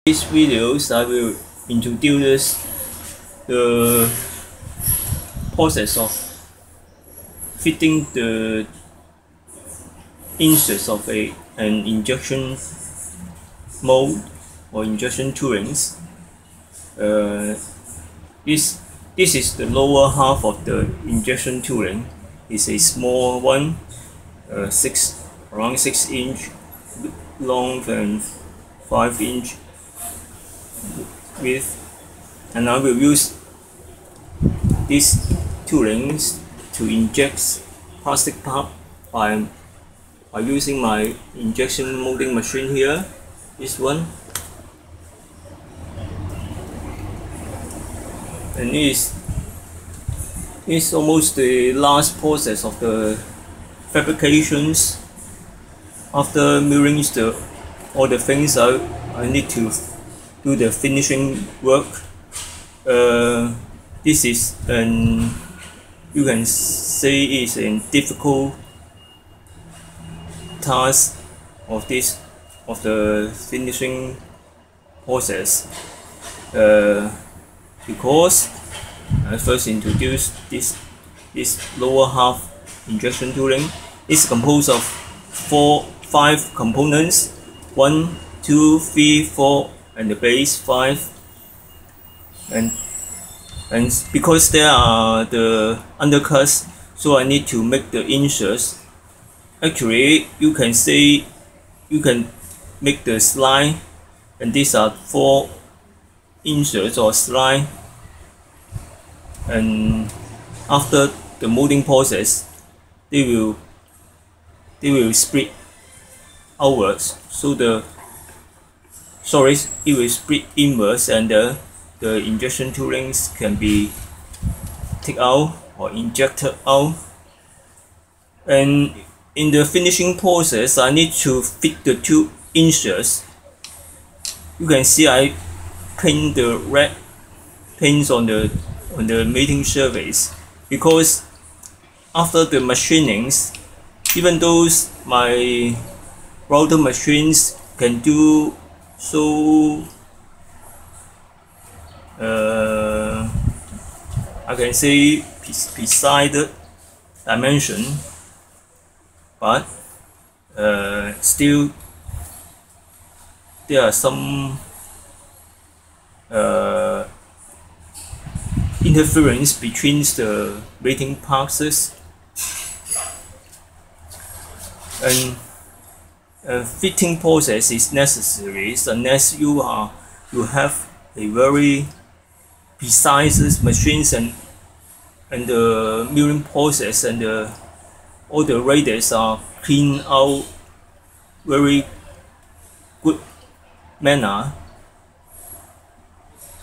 These videos I will introduce the process of fitting the inserts of an injection mold or injection toolings. This is the lower half of the injection tooling. It's a small one, around 6 inch long and 5 inch width, and I will use these toolings to inject plastic part by using my injection molding machine here. This one, and this is almost the last process of the fabrications. After milling all the things out, I need to do the finishing work. This is you can say is a difficult task of the finishing process, because I first introduced this lower half injection tooling. It's composed of 5 components: 1, 2, 3, 4, and the base 5. And because there are the undercuts, so I need to make the inserts. Actually, you can say you can make the slide, and these are 4 inserts or slide. And after the molding process, they will split outwards. So it will split inwards, and the injection toolings can be taken out or injected out. And in the finishing process, I need to fit the 2 inserts. You can see I paint the red paints on the mating surface, because after the machinings, even though my router machines can do so, I can say precise dimension, but still there are some interference between the mating passes, and fitting process is necessary unless you have a very precise machines, and the milling process and all the radius are cleaned out very good manner.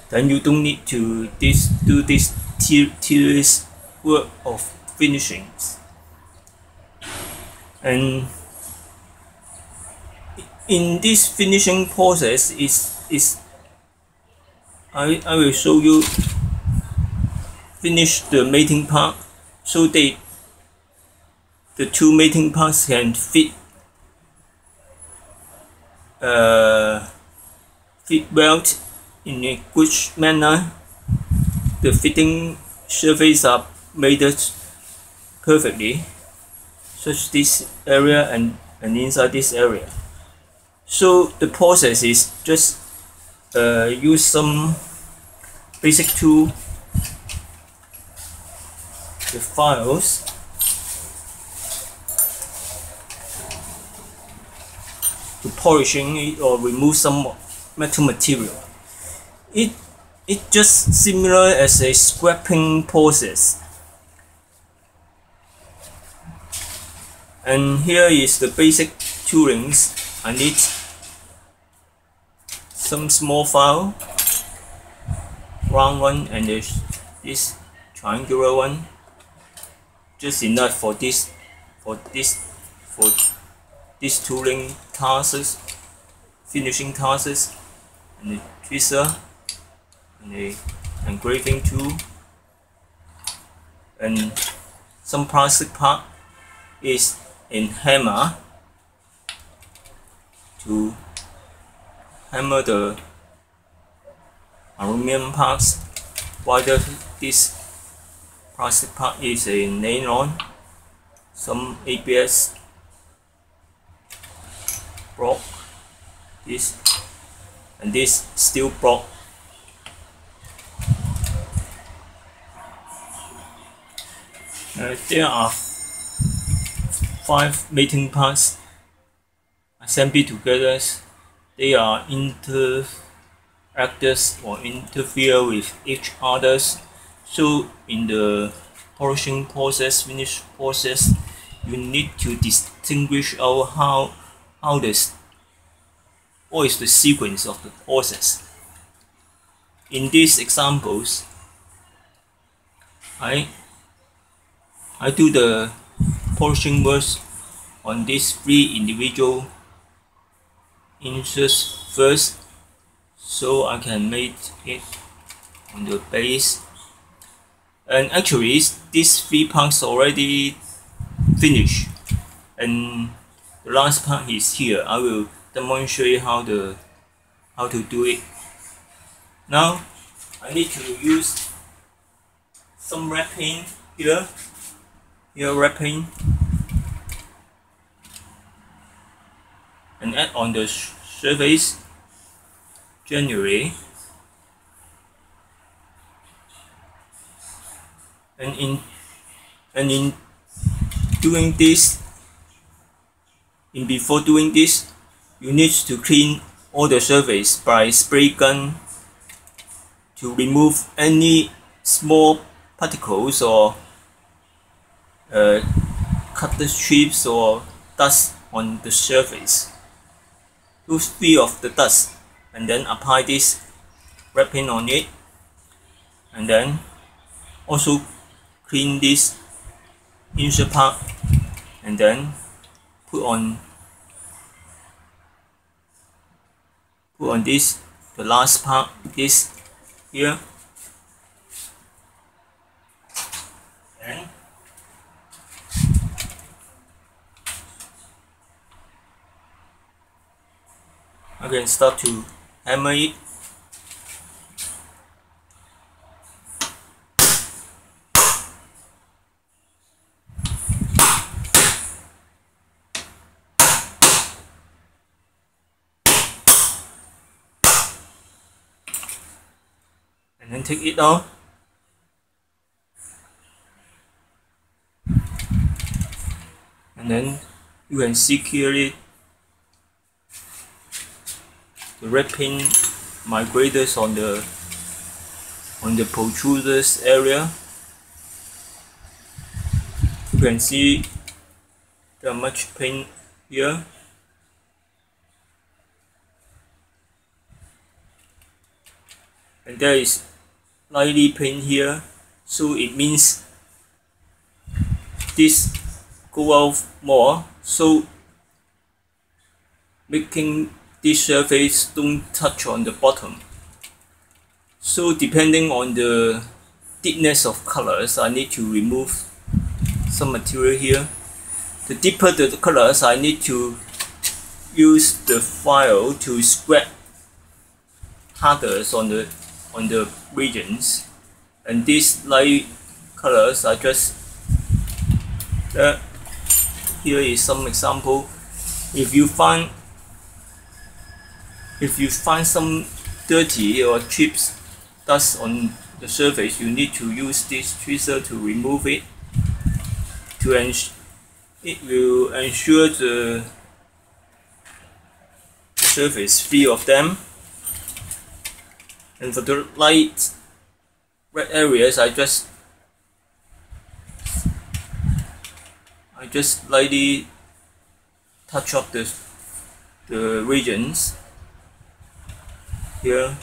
Then you don't need to do this tedious work of finishing. And in this finishing process I will show you finish the mating part, so the 2 mating parts can fit well in a good manner. The fitting surface are made perfectly, such this area and inside this area. So the process is just use some basic tool, the files, to polishing it or remove some metal material. It just similar as a scraping process. And here is the basic toolings. I need some small file, round one, and this triangular one, just enough for this tooling tasks, finishing tasks, and the tweezer, and the engraving tool, and some plastic part is in hammer to hammer the aluminum parts, while this plastic part is a nylon, some ABS block, this and this steel block. There are 5 mating parts assembled together. They are interactors or interfere with each others. So in the polishing process, finish process, you need to distinguish out what is the sequence of the process. In these examples, I do the polishing work on these 3 individual inserts first, so I can make it on the base. And actually, these 3 parts already finished, and the last part is here. I will demonstrate how to do it. Now I need to use some wrapping here wrapping, and add on the surface generally. And in doing this, before doing this, you need to clean all the surface by spray gun to remove any small particles or cutter strips or dust on the surface. To free of the dust, and then apply this wrapping on it, and then also clean this insert part, and then put on this, the last part, this here, and I can start to hammer it. And then take it out. And then you can see clearly the wrapping migrates on the protruders area. You can see there are much paint here. And there is lightly paint here, so it means this go out more, so making this surface don't touch on the bottom. So depending on the deepness of colors, I need to remove some material here. The deeper the colors, I need to use the file to scrape harder on the regions. And these light colors are just here is some example. If you find some dirty or chips dust on the surface, you need to use this tweezer to remove it. It will ensure the surface free of them. And for the light red areas, I just lightly touch up the regions here.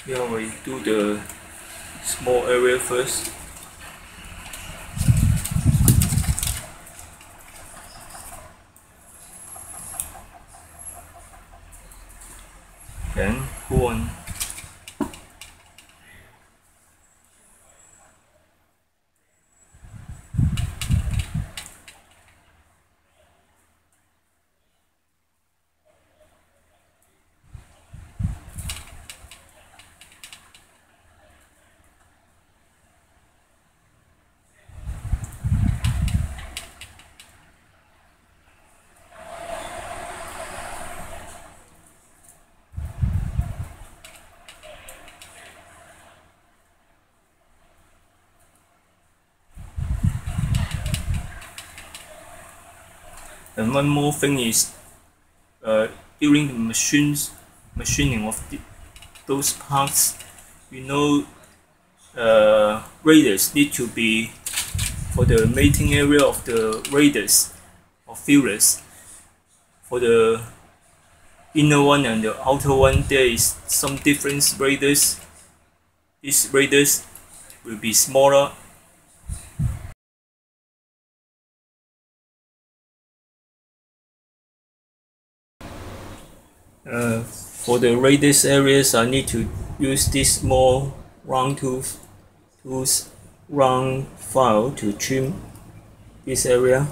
Here we do the small area first. Then go on. And one more thing is during the machining of those parts, radius need to be for the mating area of the radius or fillers. For the inner one and the outer one, there is some difference radius. This radius will be smaller. For the radius areas, I need to use this small round round file to trim this area.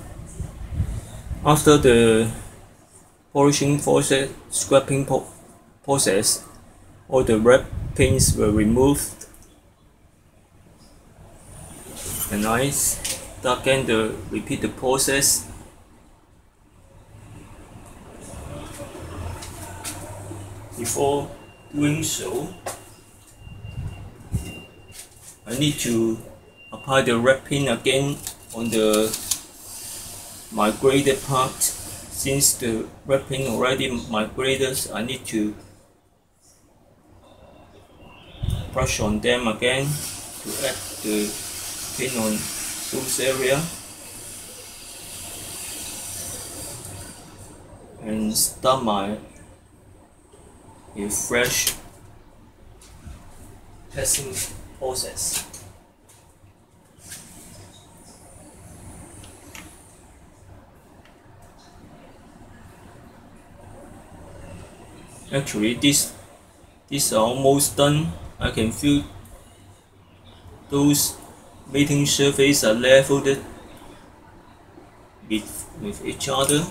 After the polishing process, scraping process, all the red paints were removed, and I repeat the process. Before doing so, I need to apply the red paint again on my graded part. Since the red paint already migrated, I need to brush on them again to add the paint on those areas, and start a fresh testing process. Actually, these are almost done. I can feel those mating surfaces are leveled with each other.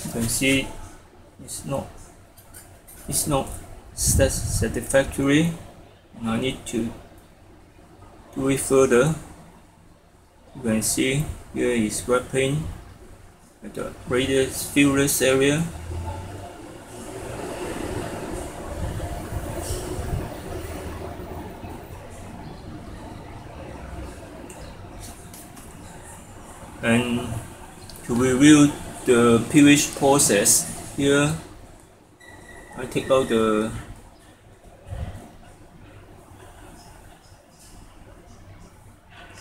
You can see it's not satisfactory, and I need to do it further. You can see here is red paint at the radius fillers area. And to review the PVH process, here I take out the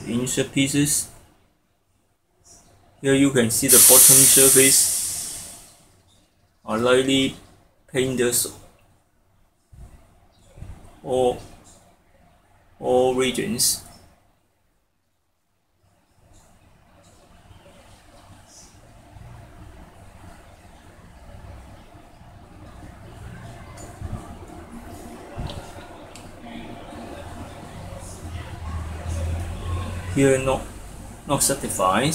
insert pieces. Here you can see the bottom surface are lightly painted all regions. Here not certified.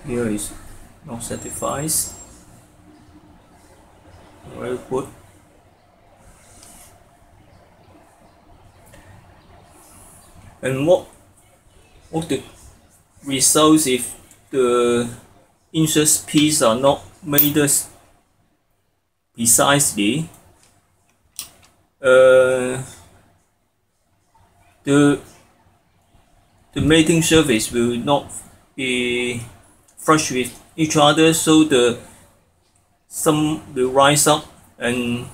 Here is not certified. Very good. And what the results if the insert piece are not made precisely? The mating surface will not be flush with each other, so some will rise up and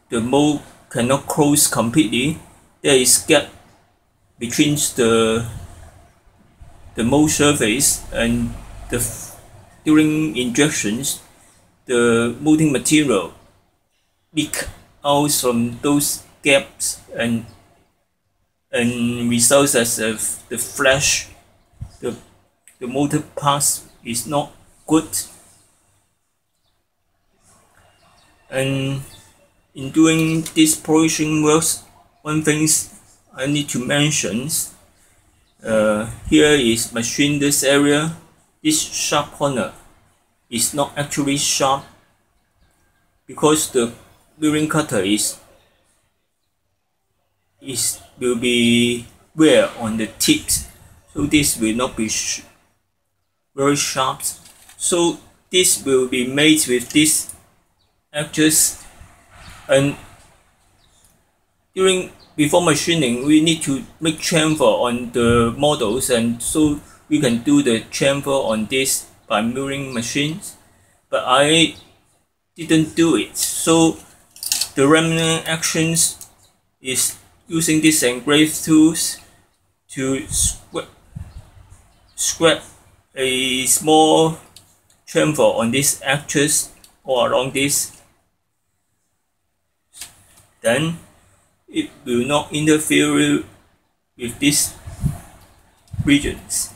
the mold cannot close completely. There is gap between the mold surface and during injections, the molding material leak out from those gaps and results as the flash, the molded parts is not good. And in doing this polishing works, one thing I need to mention, here is machine this area. This sharp corner is not actually sharp because the milling cutter will be wear on the tips, so this will not be very sharp. So this will be made with these edges, and before machining we need to make chamfer on the models, and so we can do the chamfer on this by milling machines, but I didn't do it. So the remaining actions is using these engrave tools to scrape a small chamfer on these edges or along this. Then it will not interfere with these regions.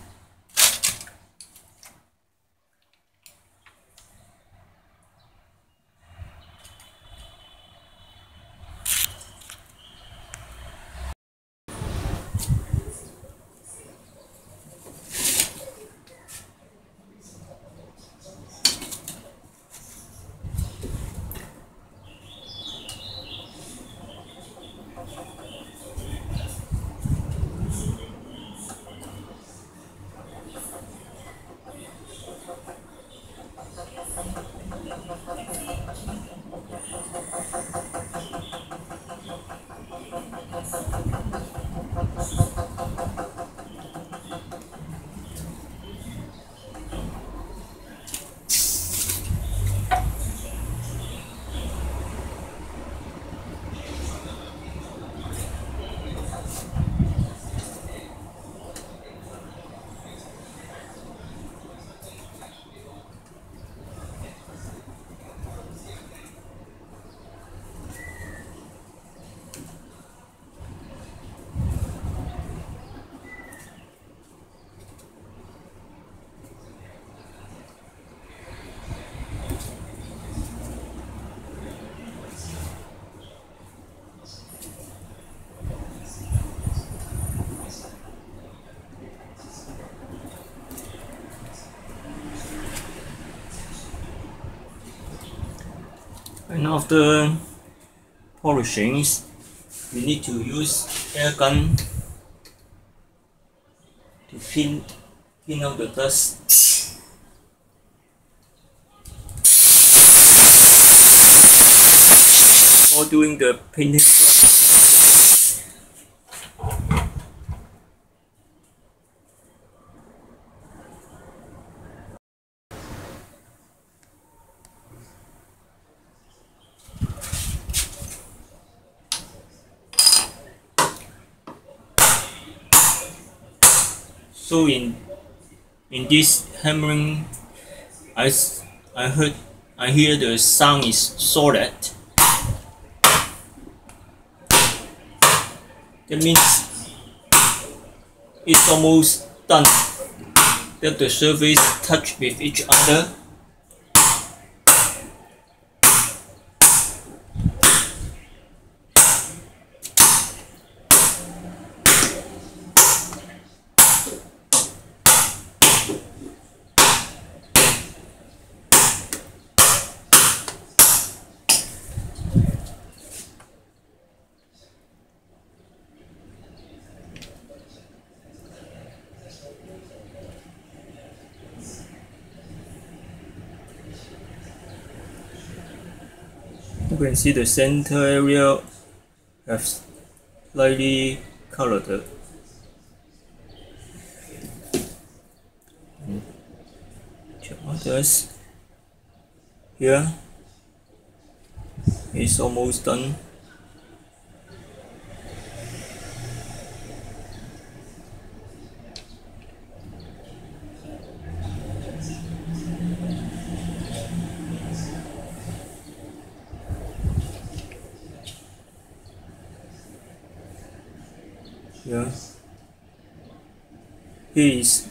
And after polishing, we need to use air gun to clean out the dust. Or doing the painting job. So in this hammering, I hear the sound is solid. That means it's almost done. That the surface touch with each other. You can see the center area has slightly colored. Check others. Here it's almost done. Yeah, he is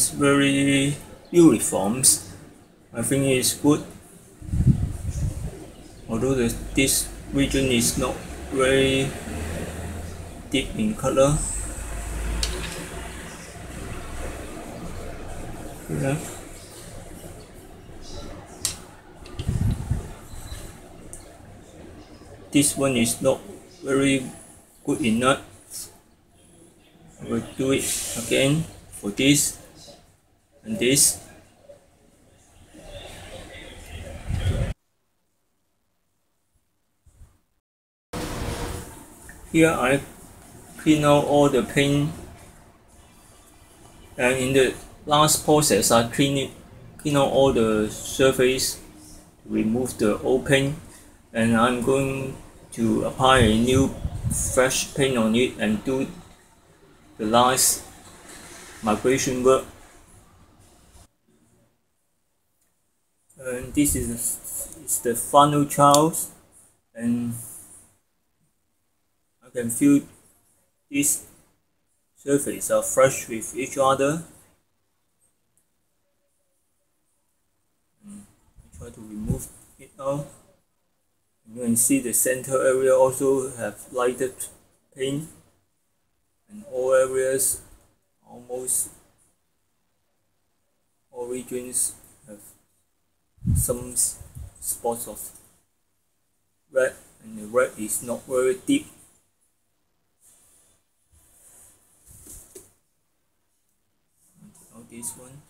very uniform. I think it's good. although this region is not very deep in color. Yeah. This one is not very good enough. I will do it again for this and this. Here I clean out all the paint, and in the last process I clean out all the surface, remove the old paint, and I'm going to apply a new fresh paint on it and do the last migration work. And this is the final child, and I can feel these surfaces are fresh with each other. I try to remove it out. You can see the center area also have lighted paint, and all areas, almost all regions, have some spots of red, and the red is not very deep. Now this one,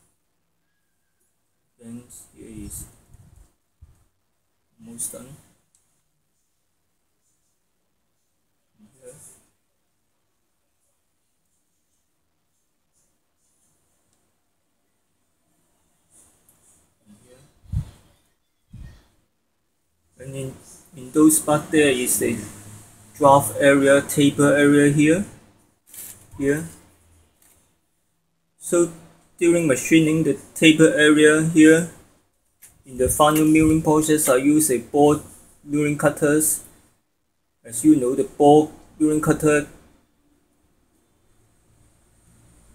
then here is almost done. Here. And in those parts there is a draft area, taper area here. So during machining the taper area here, in the final milling process I use a ball milling cutters. As you know, the ball milling cutter,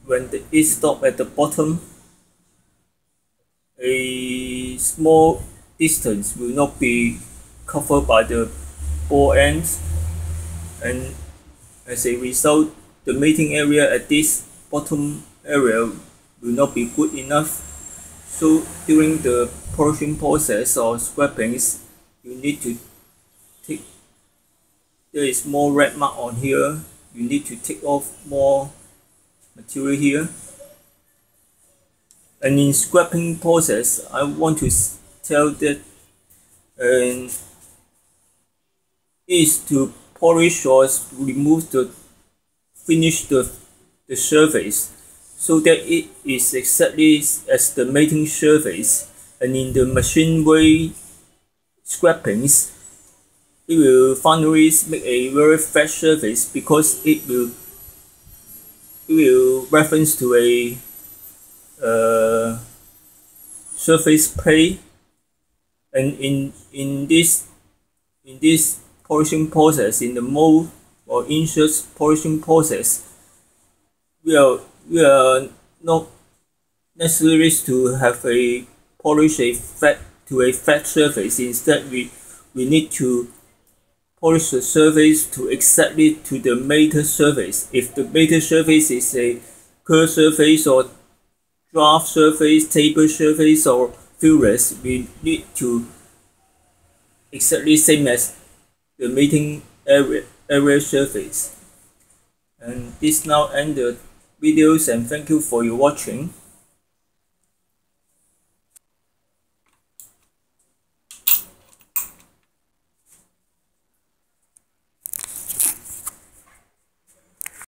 when it stops at the bottom, a small distance will not be covered by the ball ends, and as a result the mating area at this bottom area will not be good enough. So during the polishing process or scrapings, you need to take, there is more red mark on here, you need to take off more material here. And in scraping process, I want to tell that is to polish or remove finish the surface so that it is exactly as the mating surface. And in the machine way scrapings, it will finally make a very flat surface because it will reference to a surface plate. And in this polishing process, in the mold or insert polishing process, we are not necessary to have a polish a flat surface. Instead, we need to polish the surface to exactly to the mated surface. If the mated surface is a curved surface or draft surface, taper surface, or fillers, we need to exactly same as the mating area surface. And this now end the videos, and thank you for your watching.